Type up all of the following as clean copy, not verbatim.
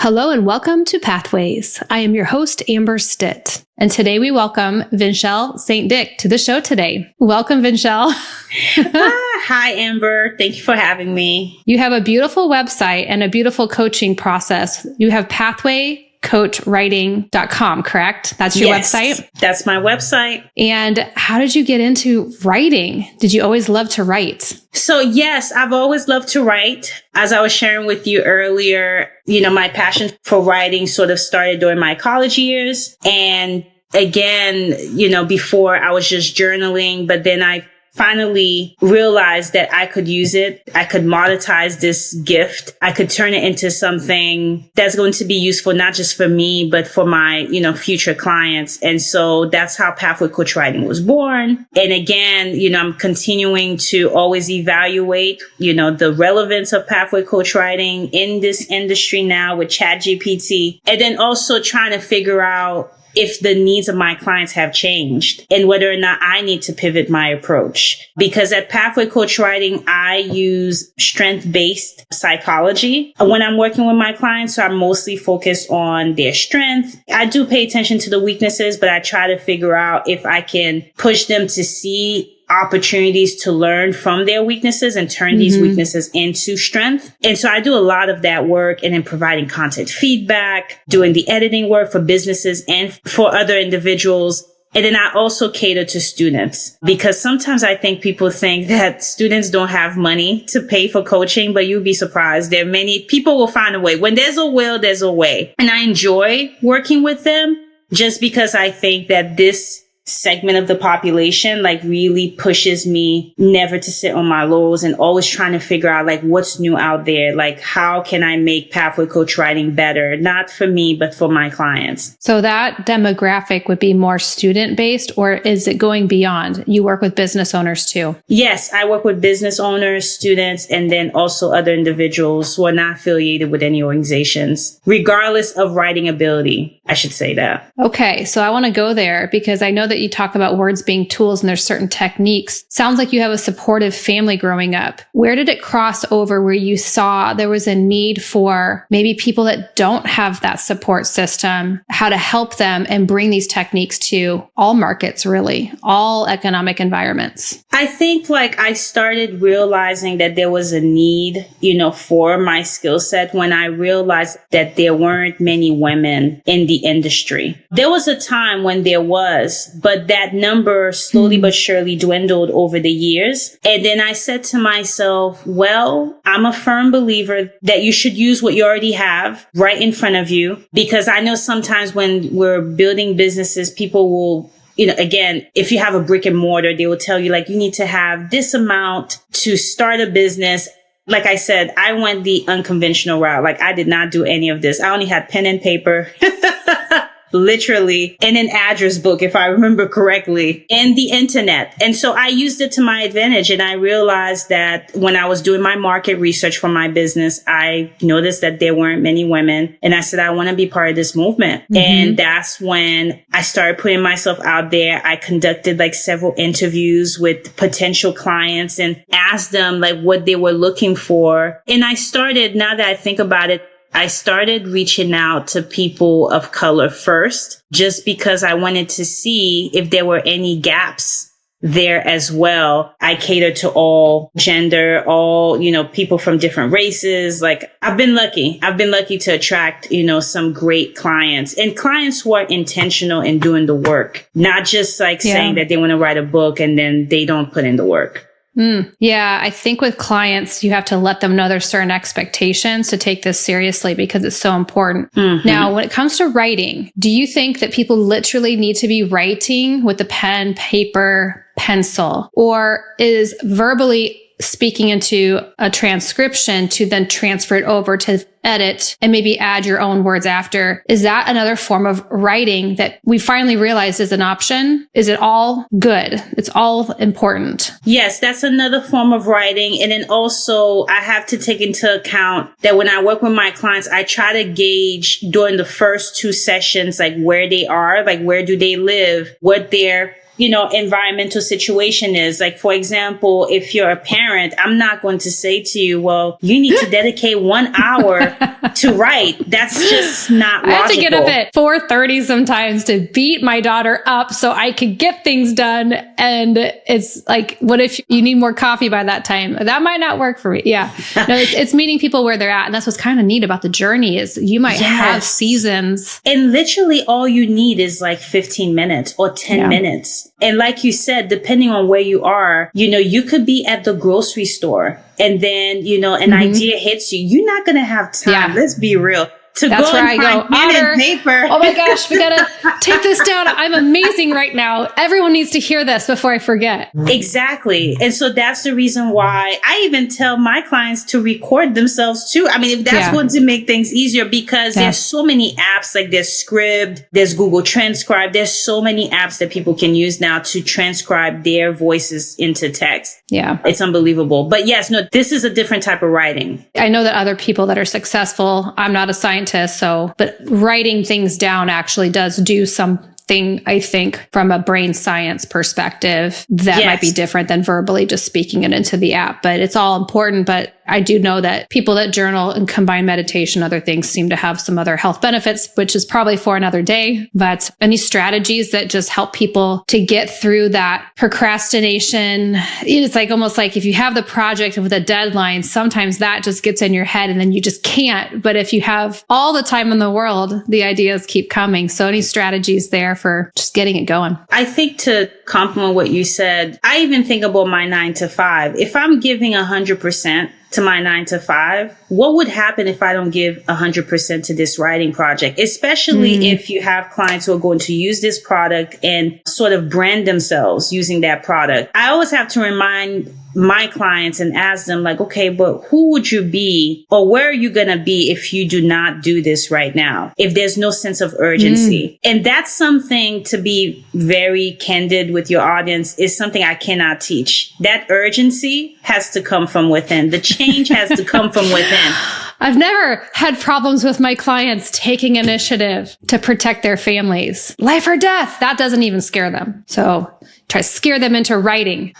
Hello and welcome to Pathways. I am your host, Amber Stitt. And today we welcome Venchele Saint Dic to the show today. Welcome, Venchele. Hi, Amber. Thank you for having me. You have a beautiful website and a beautiful coaching process. You have pathwaycoachwriting.com, correct? That's your website? That's my website. And how did you get into writing? Did you always love to write? So yes, I've always loved to write. As I was sharing with you earlier, my passion for writing sort of started during my college years. And again, before I was just journaling, but then I finally realized that I could use it. I could monetize this gift. I could turn it into something that's going to be useful, not just for me, but for my, future clients. And so that's how Pathway Coach Writing was born. And again, I'm continuing to always evaluate, the relevance of Pathway Coach Writing in this industry now with ChatGPT. And then also trying to figure out if the needs of my clients have changed and whether or not I need to pivot my approach. Because at Pathway Coach Writing, I use strength-based psychology when I'm working with my clients. So I'm mostly focused on their strength. I do pay attention to the weaknesses, but I try to figure out if I can push them to see opportunities to learn from their weaknesses and turn these weaknesses into strength. And so I do a lot of that work and then providing content feedback, doing the editing work for businesses and for other individuals. And then I also cater to students because sometimes I think people think that students don't have money to pay for coaching, but you'll be surprised. There are many people will find a way. When there's a will, there's a way. And I enjoy working with them just because I think that this segment of the population really pushes me never to sit on my laurels and always trying to figure out what's new out there. How can I make Pathway Coach Writing better? Not for me, but for my clients. So that demographic would be more student based, or is it going beyond? You work with business owners too? Yes, I work with business owners, students, and then also other individuals who are not affiliated with any organizations, regardless of writing ability. I should say that. Okay. So I want to go there because I know that you talk about words being tools and there's certain techniques. Sounds like you have a supportive family growing up. Where did it cross over where you saw there was a need for maybe people that don't have that support system, how to help them and bring these techniques to all markets, really, all economic environments? I think I started realizing that there was a need, for my skill set when I realized that there weren't many women in the industry. There was a time when there was, but that number slowly but surely dwindled over the years. And then I said to myself, well, I'm a firm believer that you should use what you already have right in front of you. Because I know sometimes when we're building businesses, people will, again, if you have a brick and mortar, they will tell you you need to have this amount to start a business. Like I said, I went the unconventional route. I did not do any of this. I only had pen and paper. Literally, in an address book, if I remember correctly, and the internet. And so I used it to my advantage. And I realized that when I was doing my market research for my business, I noticed that there weren't many women. And I said, I want to be part of this movement. And that's when I started putting myself out there. I conducted several interviews with potential clients and asked them what they were looking for. And I started, now that I think about it, I started reaching out to people of color first, just because I wanted to see if there were any gaps there as well. I cater to all gender, all, people from different races. I've been lucky. I've been lucky to attract, some great clients and clients who are intentional in doing the work, not just saying that they want to write a book and then they don't put in the work. Yeah, I think with clients, you have to let them know there's certain expectations to take this seriously because it's so important. Now, when it comes to writing, do you think that people literally need to be writing with the pen, paper, pencil, or is verbally speaking into a transcription to then transfer it over to edit and maybe add your own words after? Is that another form of writing that we finally realized is an option? Is it all good? It's all important. Yes, that's another form of writing. And then also I have to take into account that when I work with my clients, I try to gauge during the first two sessions, where they are, where do they live, what their environmental situation is. Like, for example, if you're a parent, I'm not going to say to you, well, you need to dedicate 1 hour to write. That's just not logical. I have to get up at 4:30 sometimes to beat my daughter up so I could get things done. And it's like, what if you need more coffee by that time? That might not work for me. Yeah. No, it's meeting people where they're at. And that's what's kind of neat about the journey is you might have seasons. And literally all you need is like 15 minutes or 10 minutes. And like you said, depending on where you are, you could be at the grocery store and then, an idea hits you. You're not going to have time. Let's be real. That's where I go, Otter, paper. Oh my gosh, we gotta take this down. I'm amazing right now. Everyone needs to hear this before I forget. Exactly. And so that's the reason why I even tell my clients to record themselves too. I mean, if that's going to make things easier, because there's so many apps, like there's Scribd, there's Google Transcribe. There's so many apps that people can use now to transcribe their voices into text. Yeah. It's unbelievable. But yes, no, this is a different type of writing. I know that other people that are successful, I'm not a scientist, but writing things down actually does do something, I think, from a brain science perspective that might be different than verbally just speaking it into the app. But it's all important. But I do know that people that journal and combine meditation, other things seem to have some other health benefits, which is probably for another day. But any strategies that just help people to get through that procrastination, it's like almost like if you have the project with a deadline, sometimes that just gets in your head and then you just can't. But if you have all the time in the world, the ideas keep coming. So any strategies there for just getting it going? I think to complement what you said, I even think about my 9 to 5. If I'm giving 100% to my 9 to 5, what would happen if I don't give 100% to this writing project? Especially if you have clients who are going to use this product and sort of brand themselves using that product. I always have to remind my clients and ask them like, okay, but who would you be or where are you going to be if you do not do this right now? If there's no sense of urgency. And that's something, to be very candid with your audience, is something I cannot teach. That urgency has to come from within. The change has to come from within. I've never had problems with my clients taking initiative to protect their families. Life or death, that doesn't even scare them. So try to scare them into writing.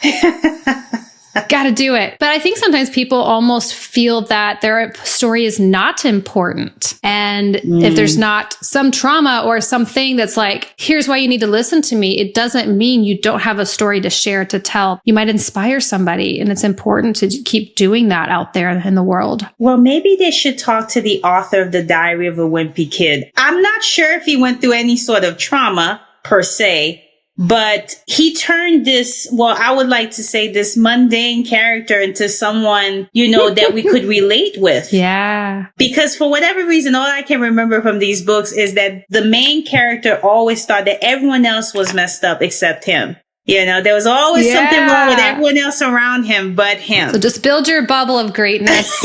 Got to do it. But I think sometimes people almost feel that their story is not important. And if there's not some trauma or something that's like, here's why you need to listen to me, it doesn't mean you don't have a story to share, to tell. You might inspire somebody. And it's important to keep doing that out there in the world. Well, maybe they should talk to the author of The Diary of a Wimpy Kid. I'm not sure if he went through any sort of trauma per se, but he turned this, well, I would like to say this mundane character into someone, that we could relate with. Yeah. Because for whatever reason, all I can remember from these books is that the main character always thought that everyone else was messed up except him. There was always something wrong with everyone else around him but him. So just build your bubble of greatness.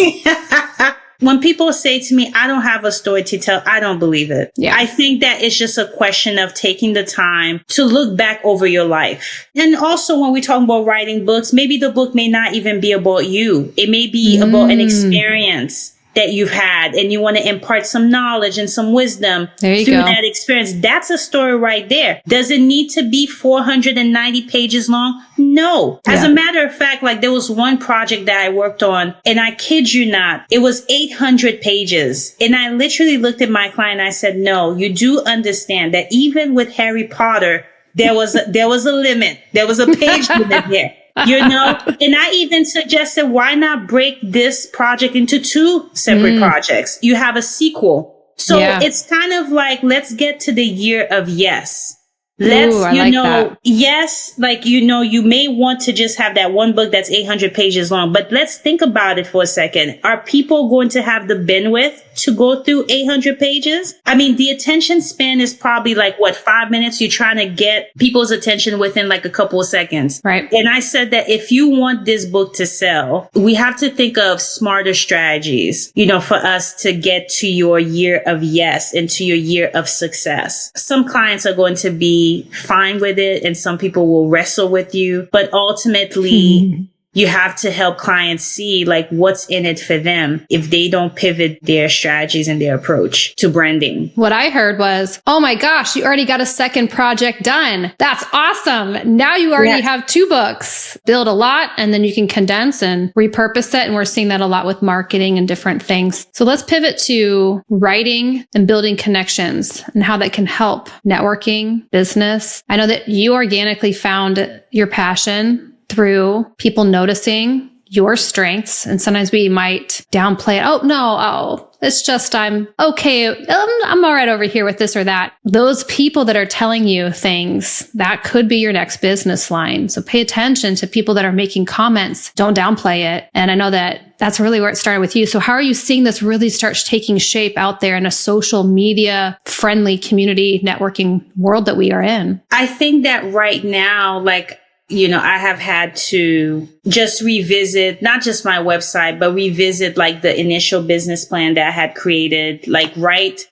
When people say to me, I don't have a story to tell, I don't believe it. Yeah. I think that it's just a question of taking the time to look back over your life. And also when we talk about writing books, maybe the book may not even be about you. It may be about an experience that you've had and you want to impart some knowledge and some wisdom through that experience. That's a story right there. Does it need to be 490 pages long? No. As a matter of fact, like there was one project that I worked on and I kid you not, it was 800 pages. And I literally looked at my client and I said, no, you do understand that even with Harry Potter, there was a limit. There was a page limit there. And I even suggested, why not break this project into 2 separate projects? You have a sequel. So it's kind of like, let's get to the year of yes. Let's, yes, like, you may want to just have that one book that's 800 pages long, but let's think about it for a second. Are people going to have the bandwidth to go through 800 pages? I mean, the attention span is probably like, 5 minutes? You're trying to get people's attention within like a couple of seconds. Right. And I said that if you want this book to sell, we have to think of smarter strategies, for us to get to your year of yes and to your year of success. Some clients are going to be fine with it and some people will wrestle with you, but ultimately you have to help clients see like what's in it for them if they don't pivot their strategies and their approach to branding. What I heard was, oh my gosh, you already got a second project done. That's awesome. Now you already have 2 books. Build a lot and then you can condense and repurpose it. And we're seeing that a lot with marketing and different things. So let's pivot to writing and building connections and how that can help networking, business. I know that you organically found your passion through people noticing your strengths. And sometimes we might downplay it. It's just, I'm okay. I'm all right over here with this or that. Those people that are telling you things, that could be your next business line. So pay attention to people that are making comments. Don't downplay it. And I know that that's really where it started with you. So how are you seeing this really start taking shape out there in a social media friendly community networking world that we are in? I think that right now, I have had to just revisit, not just my website, but revisit like the initial business plan that I had created,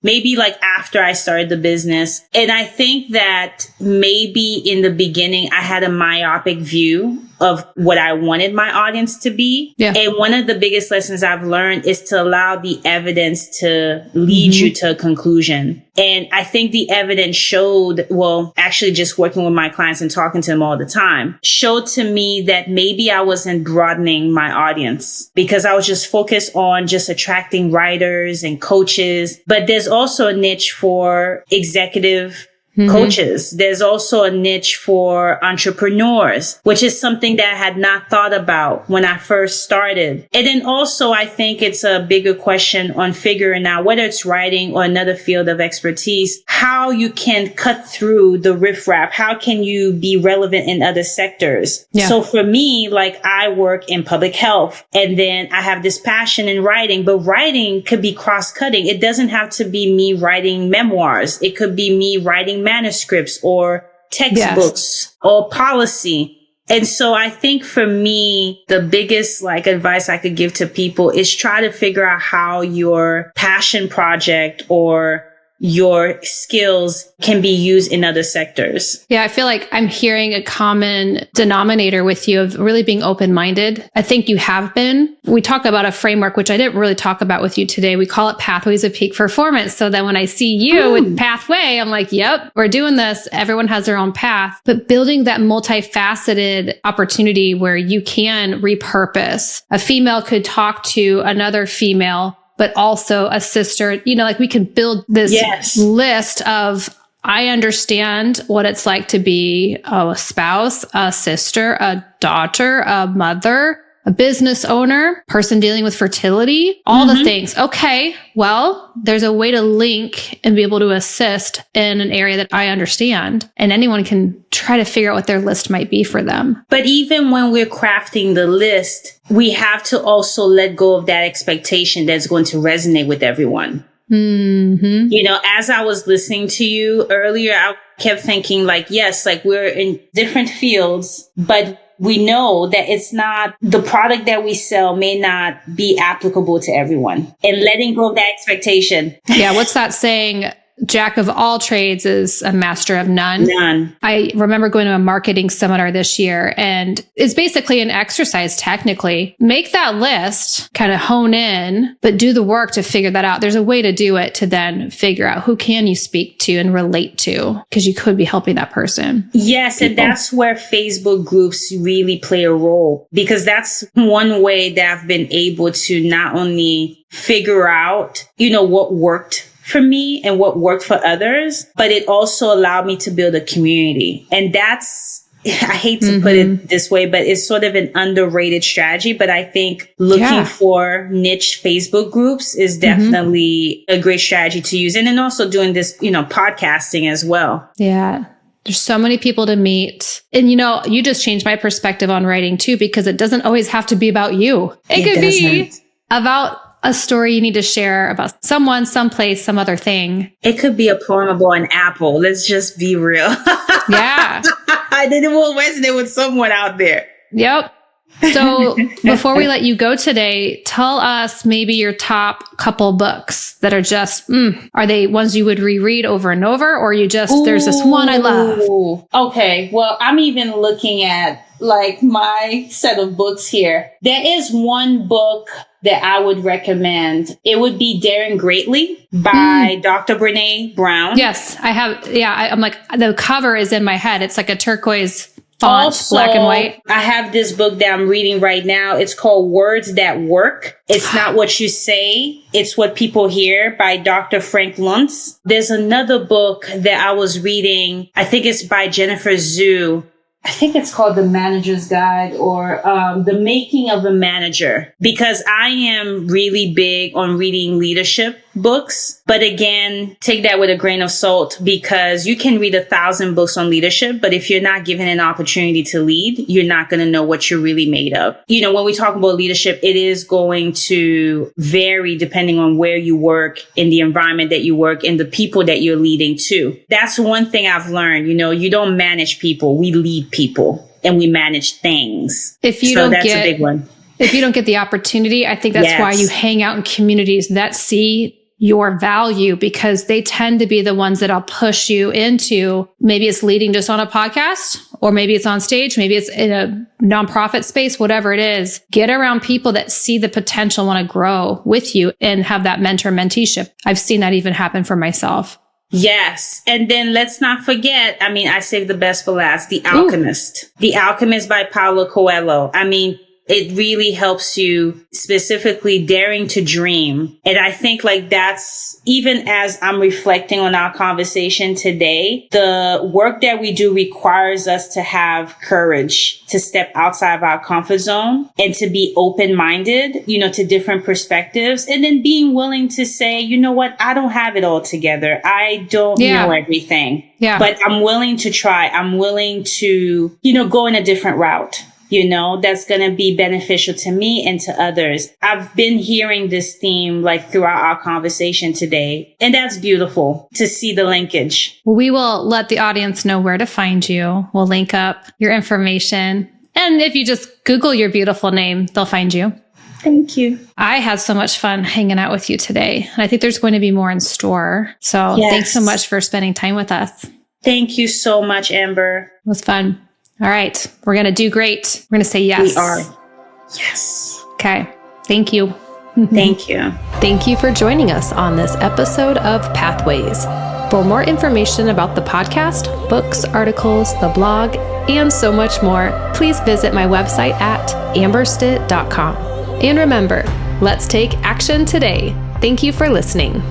maybe after I started the business. And I think that maybe in the beginning, I had a myopic view of what I wanted my audience to be. Yeah. And one of the biggest lessons I've learned is to allow the evidence to lead you to a conclusion. And I think the evidence showed, actually just working with my clients and talking to them all the time, showed to me that maybe I wasn't broadening my audience because I was just focused on just attracting writers and coaches. But there's also a niche for executive coaches. There's also a niche for entrepreneurs, which is something that I had not thought about when I first started. And then also, I think it's a bigger question on figuring out whether it's writing or another field of expertise, how you can cut through the riffraff. How can you be relevant in other sectors? Yeah. So for me, I work in public health and then I have this passion in writing, but writing could be cross-cutting. It doesn't have to be me writing memoirs. It could be me writing manuscripts or textbooks or policy. And so I think for me, the biggest advice I could give to people is try to figure out how your passion project or your skills can be used in other sectors. Yeah, I feel like I'm hearing a common denominator with you of really being open-minded. I think you have been. We talk about a framework, which I didn't really talk about with you today. We call it Pathways of Peak Performance. So then when I see you with Pathway, I'm like, yep, we're doing this. Everyone has their own path. But building that multifaceted opportunity where you can repurpose. A female could talk to another female, but also a sister, we can build this list of, I understand what it's like to be a spouse, a sister, a daughter, a mother, a business owner, person dealing with fertility, all the things. Okay, well, there's a way to link and be able to assist in an area that I understand. And anyone can try to figure out what their list might be for them. But even when we're crafting the list, we have to also let go of that expectation that's going to resonate with everyone. As I was listening to you earlier, I kept thinking we're in different fields, but we know that it's not, the product that we sell may not be applicable to everyone, and letting go of that expectation. Yeah. What's that saying? Jack of all trades is a master of none. None. I remember going to a marketing seminar this year, and it's basically an exercise technically. Make that list, kind of hone in, but do the work to figure that out. There's a way to do it to then figure out who can you speak to and relate to, because you could be helping that person. Yes. And that's where Facebook groups really play a role, because that's one way that I've been able to not only figure out, what worked for me and what worked for others, but it also allowed me to build a community. And that's, I hate to put it this way, but it's sort of an underrated strategy. But I think looking for niche Facebook groups is definitely a great strategy to use. And then also doing this, podcasting as well. Yeah. There's so many people to meet. And you just changed my perspective on writing too, because it doesn't always have to be about you. It could be about a story you need to share about someone, someplace, some other thing. It could be a poem about an apple. Let's just be real. Yeah. I think it will resonate with someone out there. Yep. So before we let you go today, tell us maybe your top couple books that are just, are they ones you would reread over and over, or you just, there's this one I love? Okay. Well, I'm even looking at like my set of books here. There is one book that I would recommend. It would be Daring Greatly by Dr. Brene Brown. Yes, I have. Yeah, I'm like, the cover is in my head. It's like a turquoise font, also, black and white. I have this book that I'm reading right now. It's called Words That Work. It's not what you say, it's what people hear, by Dr. Frank Luntz. There's another book that I was reading. I think it's by Jennifer Zhu. I think it's called The Manager's Guide, or The Making of a Manager, because I am really big on reading leadership books. But again, take that with a grain of salt, because you can read 1,000 books on leadership, but if you're not given an opportunity to lead, you're not going to know what you're really made of. You know, when we talk about leadership, it is going to vary depending on where you work, in the environment that you work, and the people that you're leading to. That's one thing I've learned. You know, you don't manage people, we lead people, and we manage things. If you so don't that's get, a big one. If you don't get the opportunity, I think that's why you hang out in communities that see your value, because they tend to be the ones that'll push you into, maybe it's leading just on a podcast, or maybe it's on stage, maybe it's in a nonprofit space, whatever it is. Get around people that see the potential, want to grow with you, and have that mentor-menteeship. I've seen that even happen for myself. Yes. And then let's not forget, I mean, I saved the best for last, The Alchemist. The Alchemist by Paulo Coelho. I mean, it really helps you, specifically daring to dream. And I think like that's, even as I'm reflecting on our conversation today, the work that we do requires us to have courage to step outside of our comfort zone and to be open-minded, you know, to different perspectives. And then being willing to say, you know what, I don't have it all together. I don't know everything, but I'm willing to try. I'm willing to, you know, go in a different route. You know, that's going to be beneficial to me and to others. I've been hearing this theme like throughout our conversation today, and that's beautiful to see the linkage. We will let the audience know where to find you. We'll link up your information. And if you just Google your beautiful name, they'll find you. Thank you. I had so much fun hanging out with you today. I think there's going to be more in store. So thanks so much for spending time with us. Thank you so much, Amber. It was fun. All right. We're going to do great. We're going to say yes. We are. Yes. Okay. Thank you. Thank you. Thank you for joining us on this episode of Pathways. For more information about the podcast, books, articles, the blog, and so much more, please visit my website at amberstitt.com. And remember, let's take action today. Thank you for listening.